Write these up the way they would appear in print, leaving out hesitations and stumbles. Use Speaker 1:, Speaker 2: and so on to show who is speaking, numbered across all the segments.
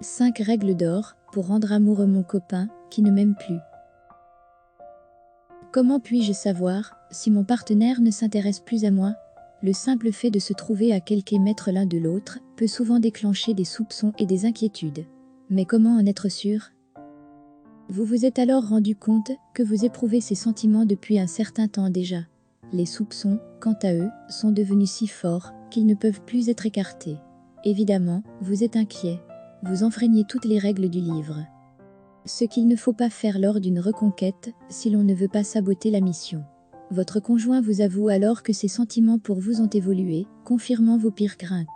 Speaker 1: 5 règles d'or pour rendre amoureux mon copain qui ne m'aime plus. Comment puis-je savoir si mon partenaire ne s'intéresse plus à moi? Le simple fait de se trouver à quelques mètres l'un de l'autre peut souvent déclencher des soupçons et des inquiétudes. Mais comment en être sûr? Vous vous êtes alors rendu compte que vous éprouvez ces sentiments depuis un certain temps déjà. Les soupçons, quant à eux, sont devenus si forts qu'ils ne peuvent plus être écartés. Évidemment, vous êtes inquiet. Vous enfreignez toutes les règles du livre. Ce qu'il ne faut pas faire lors d'une reconquête si l'on ne veut pas saboter la mission. Votre conjoint vous avoue alors que ses sentiments pour vous ont évolué, confirmant vos pires craintes.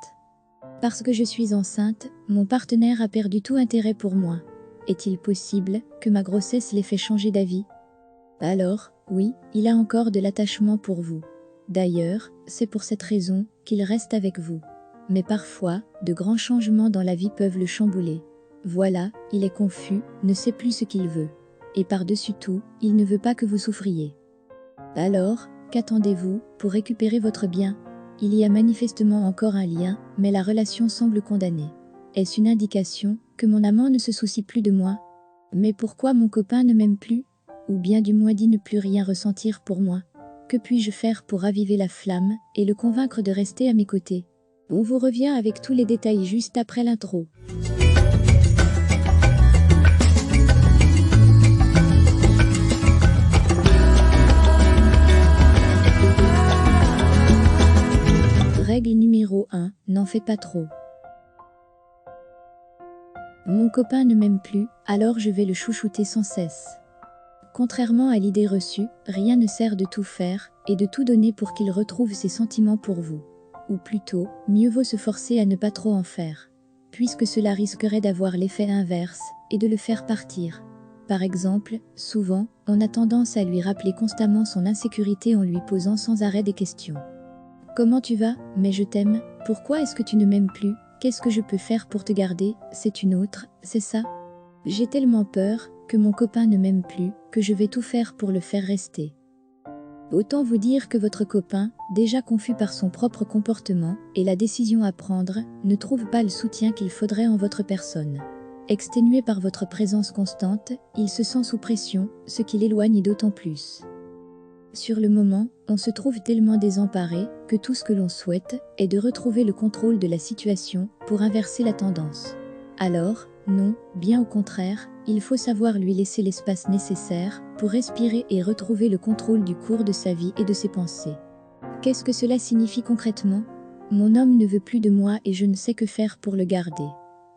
Speaker 1: Parce que je suis enceinte, mon partenaire a perdu tout intérêt pour moi. Est-il possible que ma grossesse l'ait fait changer d'avis? Alors, oui, il a encore de l'attachement pour vous. D'ailleurs, c'est pour cette raison qu'il reste avec vous. Mais parfois, de grands changements dans la vie peuvent le chambouler. Voilà, il est confus, ne sait plus ce qu'il veut. Et par-dessus tout, il ne veut pas que vous souffriez. Alors, qu'attendez-vous pour récupérer votre bien? Il y a manifestement encore un lien, mais la relation semble condamnée. Est-ce une indication que mon amant ne se soucie plus de moi? Mais pourquoi mon copain ne m'aime plus? Ou bien du moins dit ne plus rien ressentir pour moi? Que puis-je faire pour raviver la flamme et le convaincre de rester à mes côtés? On vous revient avec tous les détails juste après l'intro. Règle numéro 1, n'en fais pas trop. Mon copain ne m'aime plus, alors je vais le chouchouter sans cesse. Contrairement à l'idée reçue, rien ne sert de tout faire et de tout donner pour qu'il retrouve ses sentiments pour vous. Ou plutôt, mieux vaut se forcer à ne pas trop en faire, puisque cela risquerait d'avoir l'effet inverse et de le faire partir. Par exemple, souvent, on a tendance à lui rappeler constamment son insécurité en lui posant sans arrêt des questions. Comment tu vas? Mais je t'aime. Pourquoi est-ce que tu ne m'aimes plus? Qu'est-ce que je peux faire pour te garder? C'est une autre, c'est ça? J'ai tellement peur que mon copain ne m'aime plus que je vais tout faire pour le faire rester. Autant vous dire que votre copain, déjà confus par son propre comportement et la décision à prendre, ne trouve pas le soutien qu'il faudrait en votre personne. Exténué par votre présence constante, il se sent sous pression, ce qui l'éloigne d'autant plus. Sur le moment, on se trouve tellement désemparé que tout ce que l'on souhaite est de retrouver le contrôle de la situation pour inverser la tendance. Alors, non, bien au contraire, il faut savoir lui laisser l'espace nécessaire pour respirer et retrouver le contrôle du cours de sa vie et de ses pensées. Qu'est-ce que cela signifie concrètement? Mon homme ne veut plus de moi et je ne sais que faire pour le garder.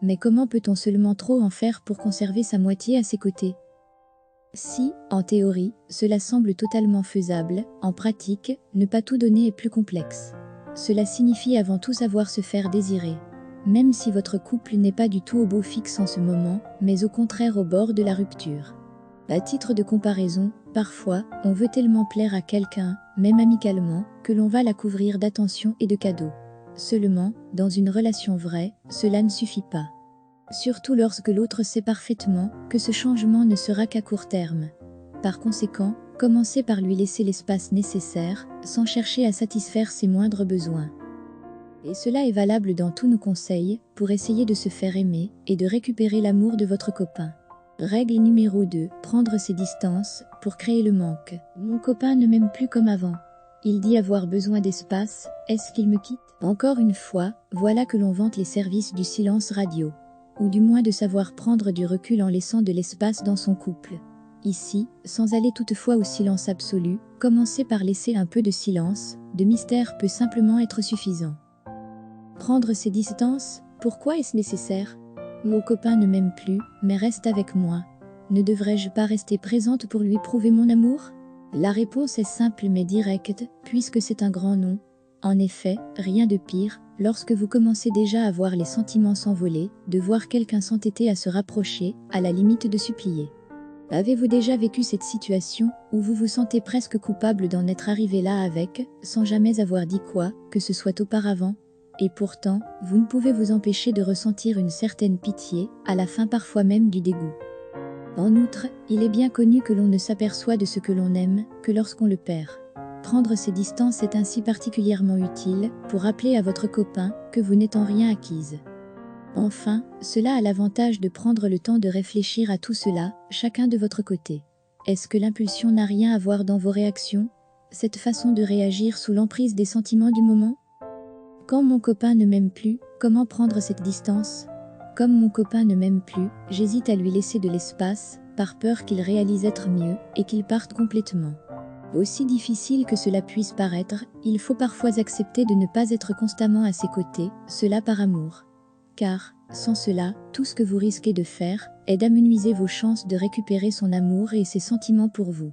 Speaker 1: Mais comment peut-on seulement trop en faire pour conserver sa moitié à ses côtés? Si, en théorie, cela semble totalement faisable, en pratique, ne pas tout donner est plus complexe. Cela signifie avant tout savoir se faire désirer. Même si votre couple n'est pas du tout au beau fixe en ce moment, mais au contraire au bord de la rupture. À titre de comparaison, parfois, on veut tellement plaire à quelqu'un, même amicalement, que l'on va la couvrir d'attention et de cadeaux. Seulement, dans une relation vraie, cela ne suffit pas. Surtout lorsque l'autre sait parfaitement que ce changement ne sera qu'à court terme. Par conséquent, commencez par lui laisser l'espace nécessaire, sans chercher à satisfaire ses moindres besoins. Et cela est valable dans tous nos conseils, pour essayer de se faire aimer et de récupérer l'amour de votre copain. Règle numéro 2, prendre ses distances pour créer le manque. Mon copain ne m'aime plus comme avant. Il dit avoir besoin d'espace, est-ce qu'il me quitte? Encore une fois, voilà que l'on vante les services du silence radio. Ou du moins de savoir prendre du recul en laissant de l'espace dans son couple. Ici, sans aller toutefois au silence absolu, commencez par laisser un peu de silence, de mystère peut simplement être suffisant. Prendre ses distances, pourquoi est-ce nécessaire? Mon copain ne m'aime plus, mais reste avec moi. Ne devrais-je pas rester présente pour lui prouver mon amour? La réponse est simple mais directe, puisque c'est un grand non. En effet, rien de pire, lorsque vous commencez déjà à voir les sentiments s'envoler, de voir quelqu'un s'entêter à se rapprocher, à la limite de supplier. Avez-vous déjà vécu cette situation, où vous vous sentez presque coupable d'en être arrivé là avec, sans jamais avoir dit quoi, que ce soit auparavant? Et pourtant, vous ne pouvez vous empêcher de ressentir une certaine pitié, à la fin parfois même du dégoût. En outre, il est bien connu que l'on ne s'aperçoit de ce que l'on aime, que lorsqu'on le perd. Prendre ses distances est ainsi particulièrement utile pour rappeler à votre copain que vous n'êtes en rien acquise. Enfin, cela a l'avantage de prendre le temps de réfléchir à tout cela, chacun de votre côté. Est-ce que l'impulsion n'a rien à voir dans vos réactions? Cette façon de réagir sous l'emprise des sentiments du moment? Quand mon copain ne m'aime plus, comment prendre cette distance? Comme mon copain ne m'aime plus, j'hésite à lui laisser de l'espace, par peur qu'il réalise être mieux et qu'il parte complètement. Aussi difficile que cela puisse paraître, il faut parfois accepter de ne pas être constamment à ses côtés, cela par amour. Car, sans cela, tout ce que vous risquez de faire est d'amenuiser vos chances de récupérer son amour et ses sentiments pour vous.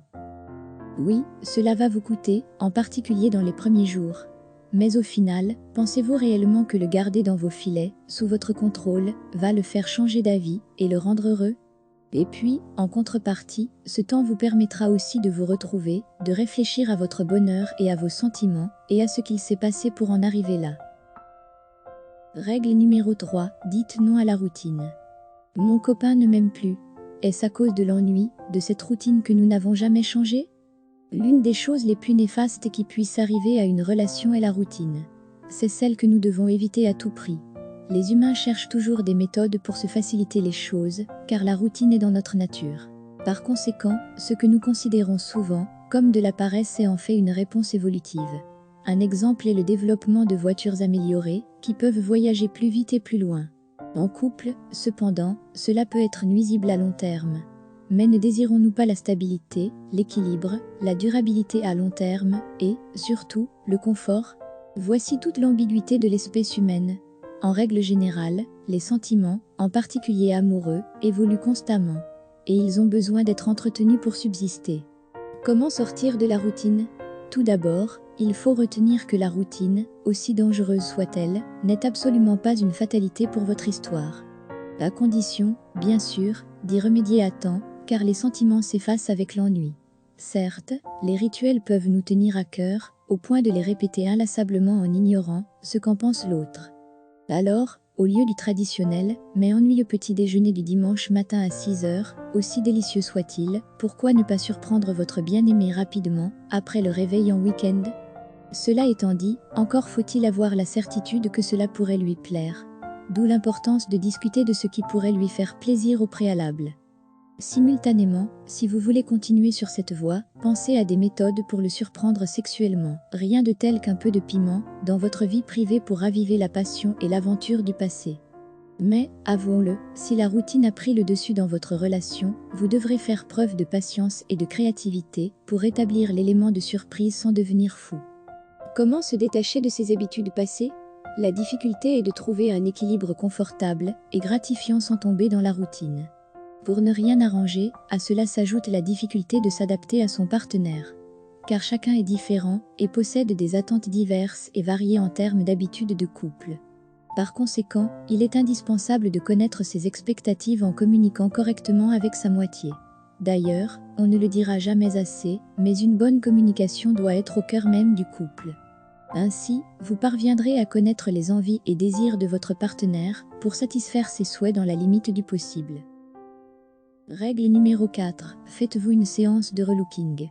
Speaker 1: Oui, cela va vous coûter, en particulier dans les premiers jours. Mais au final, pensez-vous réellement que le garder dans vos filets, sous votre contrôle, va le faire changer d'avis et le rendre heureux? Et puis, en contrepartie, ce temps vous permettra aussi de vous retrouver, de réfléchir à votre bonheur et à vos sentiments, et à ce qu'il s'est passé pour en arriver là. Règle numéro 3, dites non à la routine. Mon copain ne m'aime plus. Est-ce à cause de l'ennui, de cette routine que nous n'avons jamais changé? L'une des choses les plus néfastes qui puissent arriver à une relation est la routine. C'est celle que nous devons éviter à tout prix. Les humains cherchent toujours des méthodes pour se faciliter les choses, car la routine est dans notre nature. Par conséquent, ce que nous considérons souvent comme de la paresse est en fait une réponse évolutive. Un exemple est le développement de voitures améliorées, qui peuvent voyager plus vite et plus loin. En couple, cependant, cela peut être nuisible à long terme. Mais ne désirons-nous pas la stabilité, l'équilibre, la durabilité à long terme et, surtout, le confort? Voici toute l'ambiguïté de l'espèce humaine. En règle générale, les sentiments, en particulier amoureux, évoluent constamment. Et ils ont besoin d'être entretenus pour subsister. Comment sortir de la routine? Tout d'abord, il faut retenir que la routine, aussi dangereuse soit-elle, n'est absolument pas une fatalité pour votre histoire. À condition, bien sûr, d'y remédier à temps, car les sentiments s'effacent avec l'ennui. Certes, les rituels peuvent nous tenir à cœur, au point de les répéter inlassablement en ignorant ce qu'en pense l'autre. Alors, au lieu du traditionnel, mais ennuyeux petit déjeuner du dimanche matin à 6 heures, aussi délicieux soit-il, pourquoi ne pas surprendre votre bien-aimé rapidement, après le réveil en week-end? Cela étant dit, encore faut-il avoir la certitude que cela pourrait lui plaire. D'où l'importance de discuter de ce qui pourrait lui faire plaisir au préalable. Simultanément, si vous voulez continuer sur cette voie, pensez à des méthodes pour le surprendre sexuellement. Rien de tel qu'un peu de piment dans votre vie privée pour raviver la passion et l'aventure du passé. Mais, avouons-le, si la routine a pris le dessus dans votre relation, vous devrez faire preuve de patience et de créativité pour rétablir l'élément de surprise sans devenir fou. Comment se détacher de ses habitudes passées? La difficulté est de trouver un équilibre confortable et gratifiant sans tomber dans la routine. Pour ne rien arranger, à cela s'ajoute la difficulté de s'adapter à son partenaire. Car chacun est différent et possède des attentes diverses et variées en termes d'habitudes de couple. Par conséquent, il est indispensable de connaître ses expectatives en communiquant correctement avec sa moitié. D'ailleurs, on ne le dira jamais assez, mais une bonne communication doit être au cœur même du couple. Ainsi, vous parviendrez à connaître les envies et désirs de votre partenaire pour satisfaire ses souhaits dans la limite du possible. Règle numéro 4. Faites-vous une séance de relooking.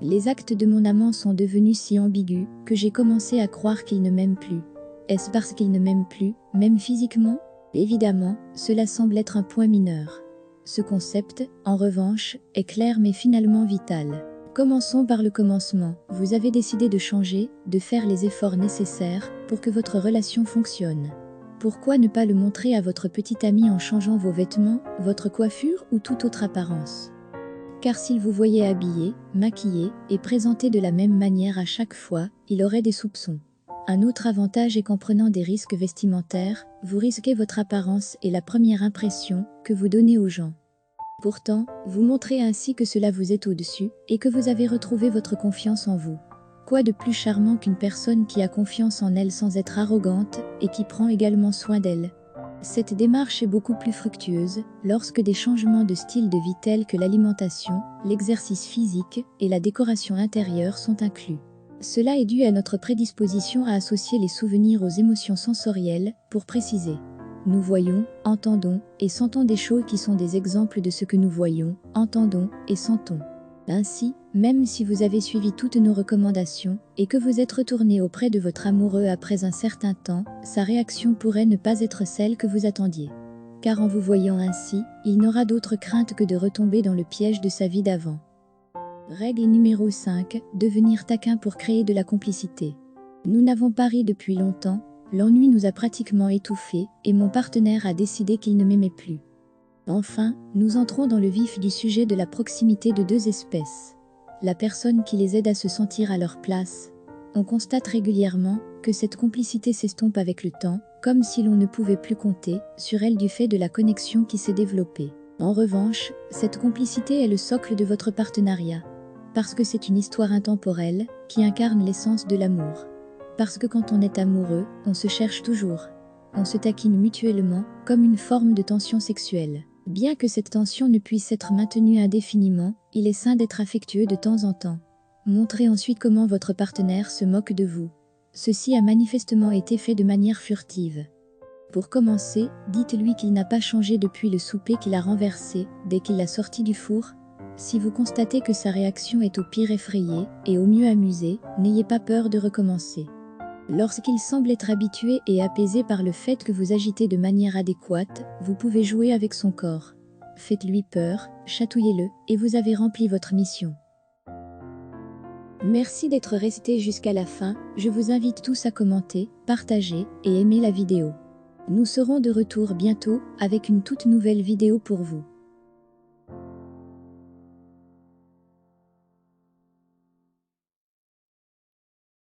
Speaker 1: Les actes de mon amant sont devenus si ambigus que j'ai commencé à croire qu'il ne m'aime plus. Est-ce parce qu'il ne m'aime plus, même physiquement? Évidemment, cela semble être un point mineur. Ce concept, en revanche, est clair mais finalement vital. Commençons par le commencement. Vous avez décidé de changer, de faire les efforts nécessaires pour que votre relation fonctionne. Pourquoi ne pas le montrer à votre petit ami en changeant vos vêtements, votre coiffure ou toute autre apparence? Car s'il vous voyait habillé, maquillé et présenté de la même manière à chaque fois, il aurait des soupçons. Un autre avantage est qu'en prenant des risques vestimentaires, vous risquez votre apparence et la première impression que vous donnez aux gens. Pourtant, vous montrez ainsi que cela vous est au-dessus et que vous avez retrouvé votre confiance en vous. Quoi de plus charmant qu'une personne qui a confiance en elle sans être arrogante et qui prend également soin d'elle? Cette démarche est beaucoup plus fructueuse lorsque des changements de style de vie tels que l'alimentation, l'exercice physique et la décoration intérieure sont inclus. Cela est dû à notre prédisposition à associer les souvenirs aux émotions sensorielles, pour préciser. Nous voyons, entendons et sentons des choses qui sont des exemples de ce que nous voyons, entendons et sentons. Ainsi, Même si vous avez suivi toutes nos recommandations et que vous êtes retourné auprès de votre amoureux après un certain temps, sa réaction pourrait ne pas être celle que vous attendiez. Car en vous voyant ainsi, il n'aura d'autre crainte que de retomber dans le piège de sa vie d'avant. Règle numéro 5. Devenir taquin pour créer de la complicité. Nous n'avons pas ri depuis longtemps, l'ennui nous a pratiquement étouffés et mon partenaire a décidé qu'il ne m'aimait plus. Enfin, nous entrons dans le vif du sujet de la proximité de deux espèces. La personne qui les aide à se sentir à leur place. On constate régulièrement que cette complicité s'estompe avec le temps, comme si l'on ne pouvait plus compter sur elle du fait de la connexion qui s'est développée. En revanche, cette complicité est le socle de votre partenariat. Parce que c'est une histoire intemporelle qui incarne l'essence de l'amour. Parce que quand on est amoureux, on se cherche toujours. On se taquine mutuellement, comme une forme de tension sexuelle. Bien que cette tension ne puisse être maintenue indéfiniment, il est sain d'être affectueux de temps en temps. Montrez ensuite comment votre partenaire se moque de vous. Ceci a manifestement été fait de manière furtive. Pour commencer, dites-lui qu'il n'a pas changé depuis le souper qu'il a renversé, dès qu'il l'a sorti du four. Si vous constatez que sa réaction est au pire effrayée, et au mieux amusée, n'ayez pas peur de recommencer. Lorsqu'il semble être habitué et apaisé par le fait que vous agitez de manière adéquate, vous pouvez jouer avec son corps. Faites-lui peur, chatouillez-le, et vous avez rempli votre mission. Merci d'être resté jusqu'à la fin, je vous invite tous à commenter, partager et aimer la vidéo. Nous serons de retour bientôt avec une toute nouvelle vidéo pour vous.